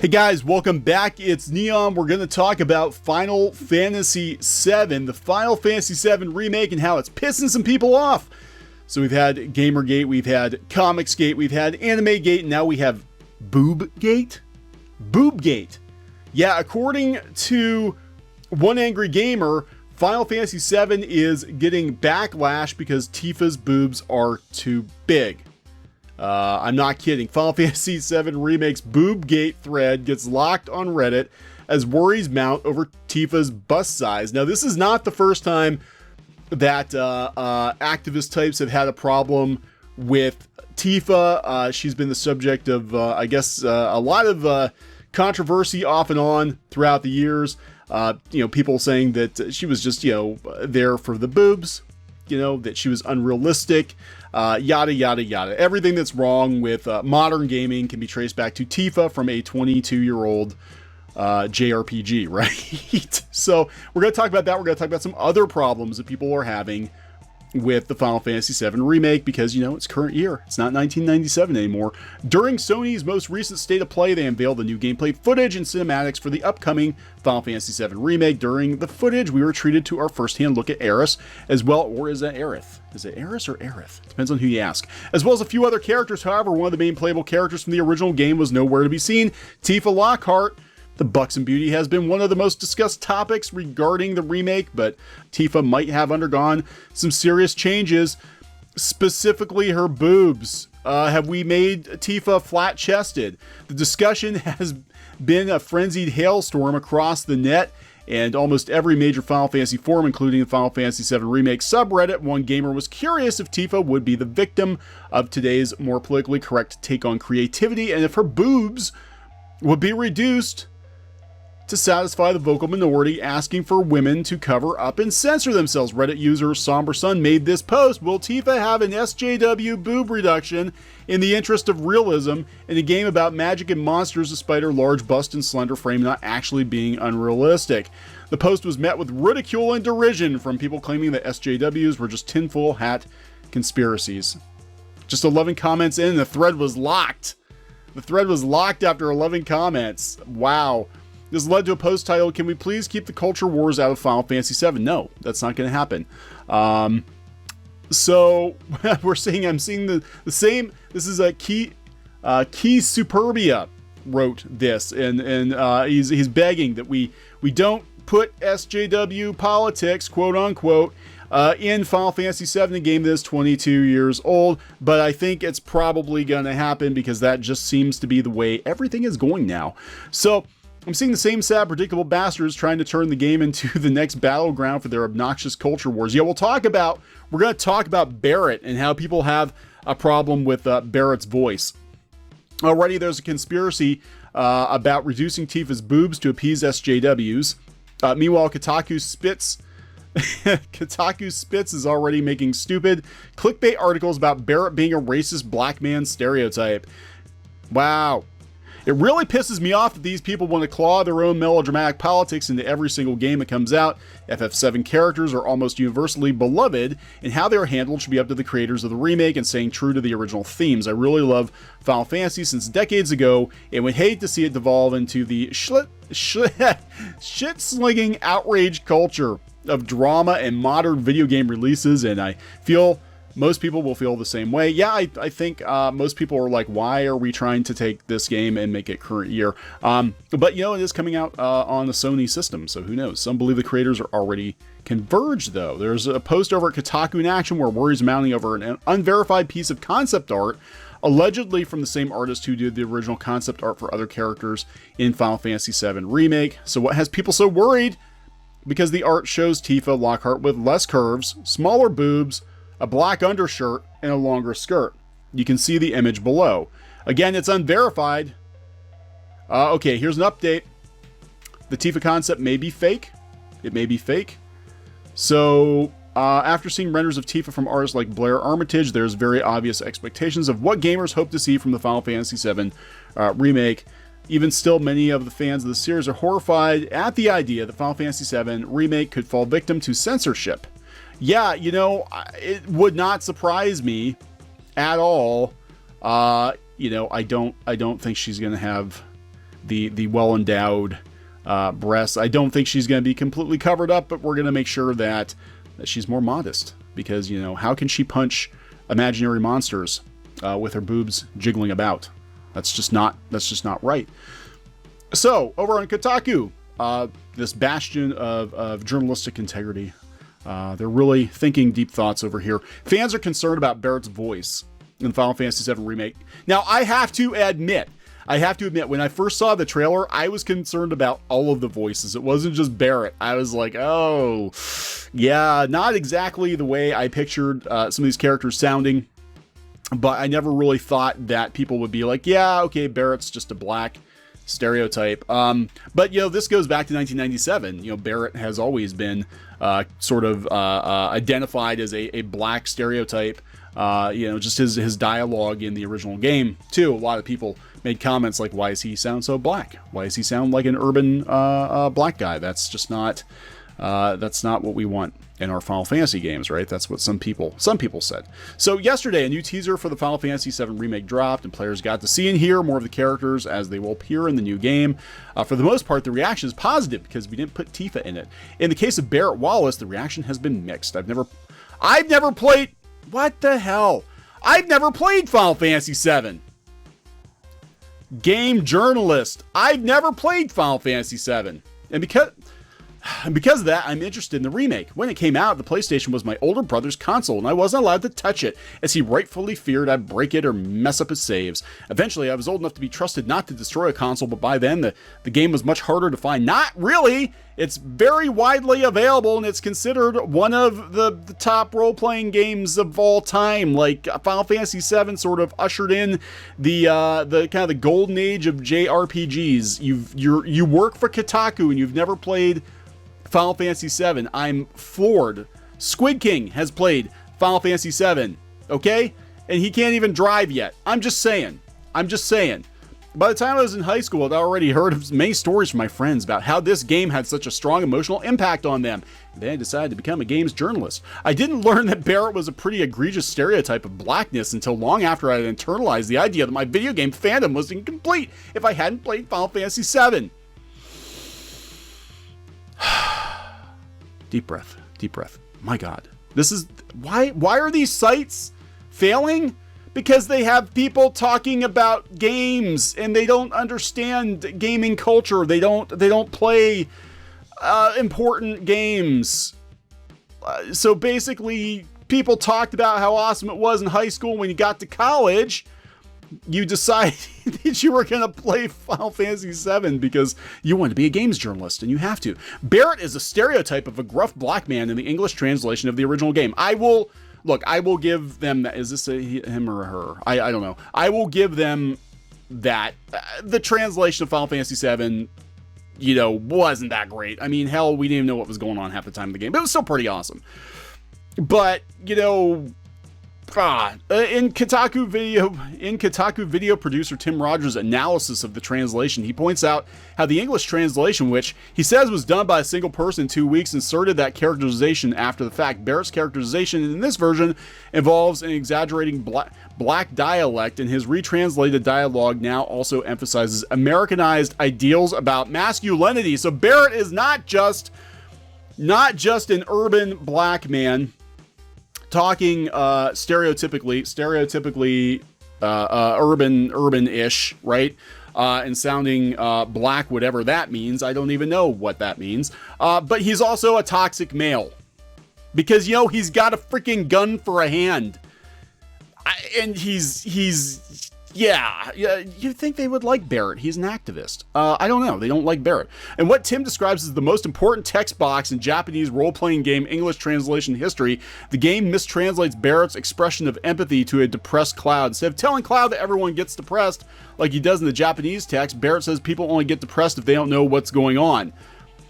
Hey guys, welcome back. It's Neon. We're going to talk about Final Fantasy VII, the Final Fantasy VII Remake, and how it's pissing some people off. So we've had Gamergate, we've had Comicsgate, we've had Animegate, and now we have Boobgate? Boobgate. Yeah, according to One Angry Gamer, Final Fantasy VII is getting backlash because Tifa's boobs are too big. I'm not kidding. Final Fantasy VII Remake's Boobgate thread gets locked on Reddit as worries mount over Tifa's bust size. Now, this is not the first time that activist types have had a problem with Tifa. She's been the subject of, I guess, a lot of controversy off and on throughout the years. People saying that she was just, there for the boobs, that she was unrealistic. Yada, yada, yada. Everything that's wrong with modern gaming can be traced back to Tifa from a 22-year-old JRPG, right? So we're going to talk about that. We're going to talk about some other problems that people are having with the Final Fantasy VII Remake because, it's current year. It's not 1997 anymore. During Sony's most recent State of Play, they unveiled the new gameplay footage and cinematics for the upcoming Final Fantasy VII Remake. During the footage, we were treated to our first-hand look at Aerith as well, or is that Aerith? Is it Aerith or Aerith? Depends on who you ask. As well as a few other characters. However, one of the main playable characters from the original game was nowhere to be seen. Tifa Lockhart. The Buxom Beauty has been one of the most discussed topics regarding the remake, but Tifa might have undergone some serious changes, specifically her boobs. Have we made Tifa flat-chested? The discussion has been a frenzied hailstorm across the net, and almost every major Final Fantasy forum, including the Final Fantasy VII Remake subreddit. One gamer was curious if Tifa would be the victim of today's more politically correct take on creativity, and if her boobs would be reduced to satisfy the vocal minority asking for women to cover up and censor themselves. Reddit user Somber Sun made this post. Will Tifa have an SJW boob reduction in the interest of realism in a game about magic and monsters despite her large bust and slender frame not actually being unrealistic? The post was met with ridicule and derision from people claiming that SJWs were just tinfoil hat conspiracies. Just 11 comments in, the thread was locked. The thread was locked after 11 comments. Wow. This led to a post titled, "Can we please keep the culture wars out of Final Fantasy VII?" No, that's not going to happen. So I'm seeing the same. This is a Key Superbia wrote this, and he's begging that we don't put SJW politics, quote unquote, in Final Fantasy VII, a game that is 22 years old. But I think it's probably going to happen because that just seems to be the way everything is going now. So I'm seeing the same sad, predictable bastards trying to turn the game into the next battleground for their obnoxious culture wars. Yeah, we're going to talk about Barret and how people have a problem with Barret's voice. Already there's a conspiracy about reducing Tifa's boobs to appease SJWs. Meanwhile, Kotaku Spits is already making stupid clickbait articles about Barret being a racist black man stereotype. Wow. It really pisses me off that these people want to claw their own melodramatic politics into every single game that comes out. FF7 characters are almost universally beloved, and how they are handled should be up to the creators of the remake and staying true to the original themes. I really love Final Fantasy since decades ago, and would hate to see it devolve into the shit-slinging outrage culture of drama and modern video game releases, and I feel most people will feel the same way. Yeah, I think most people are like, why are we trying to take this game and make it current year? But, it is coming out on the Sony system, so who knows? Some believe the creators are already converged, though. There's a post over at Kotaku in Action where worries mounting over an unverified piece of concept art, allegedly from the same artist who did the original concept art for other characters in Final Fantasy VII Remake. So what has people so worried? Because the art shows Tifa Lockhart with less curves, smaller boobs, a black undershirt, and a longer skirt. You can see the image below. Again, it's unverified. Okay, here's an update. The Tifa concept may be fake. It may be fake. So, after seeing renders of Tifa from artists like Blair Armitage, there's very obvious expectations of what gamers hope to see from the Final Fantasy VII Remake. Even still, many of the fans of the series are horrified at the idea that Final Fantasy VII Remake could fall victim to censorship. Yeah, it would not surprise me at all. I don't think she's going to have the well-endowed breasts. I don't think she's going to be completely covered up, but we're going to make sure that she's more modest, because, you know, how can she punch imaginary monsters with her boobs jiggling about? That's just not right. So over on Kotaku, this bastion of journalistic integrity, they're really thinking deep thoughts over here. Fans are concerned about Barret's voice in Final Fantasy VII Remake. Now, I have to admit, when I first saw the trailer, I was concerned about all of the voices. It wasn't just Barret. I was like, oh, yeah, not exactly the way I pictured some of these characters sounding. But I never really thought that people would be like, yeah, okay, Barret's just a black stereotype. But, you know, this goes back to 1997. You know, Barret has always been sort of identified as a black stereotype. You know, just his dialogue in the original game, too. A lot of people made comments like, why does he sound so black? Why does he sound like an urban black guy? That's just not, that's not what we want in our Final Fantasy games, right? That's what some people said. So yesterday, a new teaser for the Final Fantasy VII Remake dropped, and players got to see and hear more of the characters as they will appear in the new game. For the most part, the reaction is positive because we didn't put Tifa in it. In the case of Barret Wallace, the reaction has been mixed. I've never played... What the hell? I've never played Final Fantasy VII. Game journalist. I've never played Final Fantasy VII. And because of that, I'm interested in the remake. When it came out, the PlayStation was my older brother's console, and I wasn't allowed to touch it, as he rightfully feared I'd break it or mess up his saves. Eventually, I was old enough to be trusted not to destroy a console, but by then, the game was much harder to find. Not really! It's very widely available, and it's considered one of the top role-playing games of all time. Like, Final Fantasy VII sort of ushered in the kind of the golden age of JRPGs. You work for Kotaku, and you've never played Final Fantasy VII. I'm floored. Squid King has played Final Fantasy VII, okay? And he can't even drive yet. I'm just saying. By the time I was in high school, I'd already heard of many stories from my friends about how this game had such a strong emotional impact on them. And then I decided to become a games journalist. I didn't learn that Barret was a pretty egregious stereotype of blackness until long after I had internalized the idea that my video game fandom was incomplete if I hadn't played Final Fantasy VII. Deep breath. My God. This is why are these sites failing? Because they have people talking about games and they don't understand gaming culture. They don't play important games. So basically, people talked about how awesome it was in high school. When you got to college, you decided that you were going to play Final Fantasy VII because you want to be a games journalist, and you have to. Barret is a stereotype of a gruff black man in the English translation of the original game. I will give them that. Is this a him or a her? I don't know. I will give them that. The translation of Final Fantasy VII, you know, wasn't that great. I mean, hell, we didn't even know what was going on half the time of the game, but it was still pretty awesome. But, you know... in Kotaku video producer Tim Rogers' analysis of the translation, he points out how the English translation, which he says was done by a single person in 2 weeks, inserted that characterization after the fact. Barret's characterization in this version involves an exaggerating black dialect, and his retranslated dialogue now also emphasizes Americanized ideals about masculinity. So Barret is not just an urban black man talking stereotypically urban-ish, right? And sounding black, whatever that means. I don't even know what that means. But he's also a toxic male. Because, you know, he's got a freaking gun for a hand. And yeah, you'd think they would like Barret. He's an activist. I don't know. They don't like Barret. And what Tim describes as the most important text box in Japanese role-playing game English translation history, the game mistranslates Barret's expression of empathy to a depressed Cloud. Instead of telling Cloud that everyone gets depressed like he does in the Japanese text, Barret says people only get depressed if they don't know what's going on.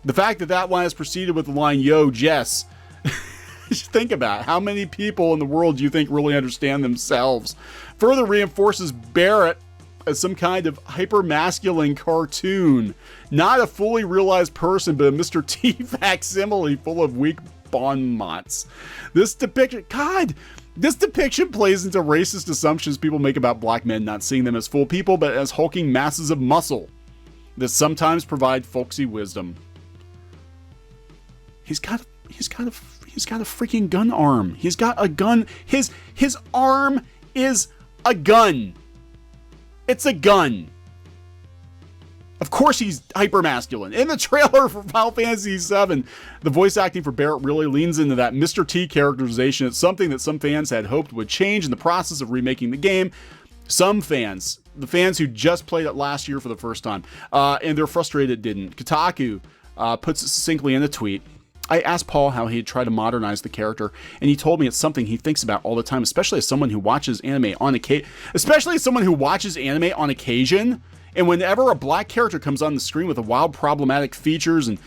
The fact that line is preceded with the line, "Yo, Jess." Think about it. How many people in the world do you think really understand themselves? Further reinforces Barret as some kind of hyper-masculine cartoon. Not a fully realized person, but a Mr. T facsimile full of weak bon mots. This depiction plays into racist assumptions people make about black men, not seeing them as full people, but as hulking masses of muscle. that sometimes provide folksy wisdom. He's got a freaking gun arm. He's got a gun. His arm is a gun. It's a gun. Of course he's hyper-masculine. In the trailer for Final Fantasy VII, the voice acting for Barret really leans into that Mr. T characterization. It's something that some fans had hoped would change in the process of remaking the game. Some fans, the fans who just played it last year for the first time, and they're frustrated it didn't. Kotaku puts it succinctly in a tweet. I asked Paul how he'd try to modernize the character, and he told me it's something he thinks about all the time, especially as someone who watches anime on occasion. And whenever a black character comes on the screen with a wild problematic features and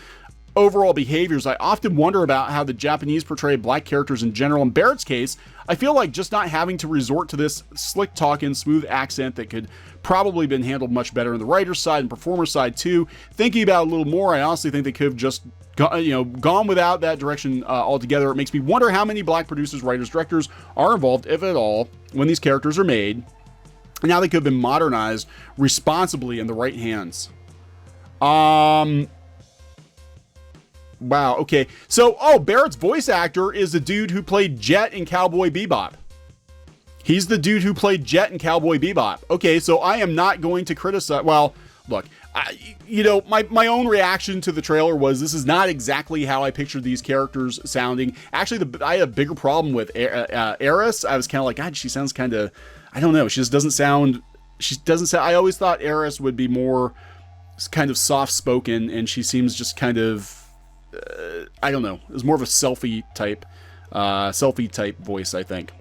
overall behaviors, I often wonder about how the Japanese portray black characters in general. In Barrett's case, I feel like just not having to resort to this slick talk and smooth accent that could probably been handled much better on the writer's side and performer side too. Thinking about it a little more, I honestly think they could have just gone without that direction altogether. It makes me wonder how many black producers, writers, directors are involved, if at all, when these characters are made. And now they could have been modernized responsibly in the right hands. Wow, okay. So, Barrett's voice actor is the dude who played Jet in Cowboy Bebop. He's the dude who played Jet in Cowboy Bebop. Okay, so I am not going to criticize... Well, look, my own reaction to the trailer was this is not exactly how I pictured these characters sounding. Actually, I had a bigger problem with Eris. I was kind of like, God, she sounds kind of... I don't know. She doesn't sound. I always thought Eris would be more kind of soft-spoken, and she seems just kind of. I don't know. It was more of a selfie type voice, I think.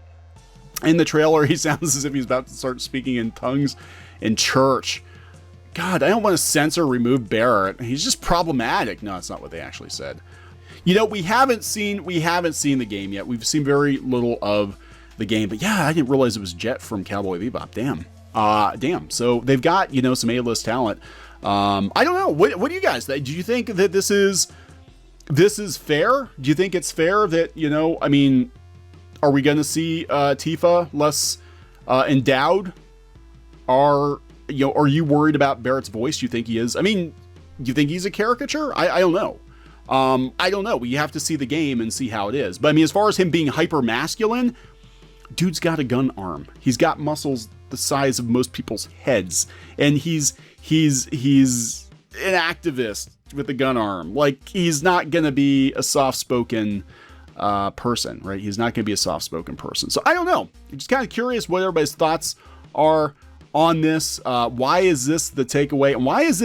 In the trailer, he sounds as if he's about to start speaking in tongues in church. God, I don't want to censor or remove Barret. He's just problematic. No, that's not what they actually said. We haven't seen the game yet. We've seen very little of the game, but yeah, I didn't realize it was Jet from Cowboy Bebop. Damn. So they've got some A-list talent. I don't know. What do you guys think? Do you think that this is fair? Do you think it's fair that are we going to see Tifa less endowed? Are you worried about Barrett's voice? Do you think he is? Do you think he's a caricature? I don't know. I don't know. We have to see the game and see how it is. But as far as him being hyper masculine, dude's got a gun arm. He's got muscles the size of most people's heads, and he's an activist with a gun arm. Like, he's not gonna be a soft-spoken person, right? He's not gonna be a soft-spoken person. So I don't know. I'm just kind of curious what everybody's thoughts are on this. Why is this the takeaway, and why is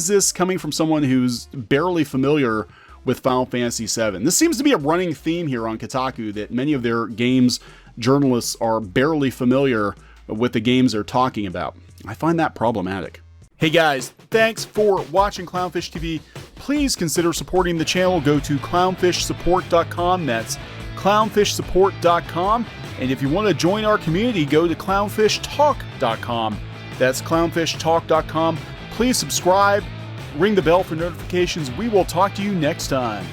this coming from someone who's barely familiar with Final Fantasy VII? This seems to be a running theme here on Kotaku, that many of their games journalists are barely familiar with the games they're talking about. I find that problematic. Hey guys, thanks for watching Clownfish TV. Please consider supporting the channel. Go to clownfishsupport.com. That's clownfishsupport.com. And if you want to join our community, go to clownfishtalk.com. That's clownfishtalk.com. Please subscribe, ring the bell for notifications. We will talk to you next time.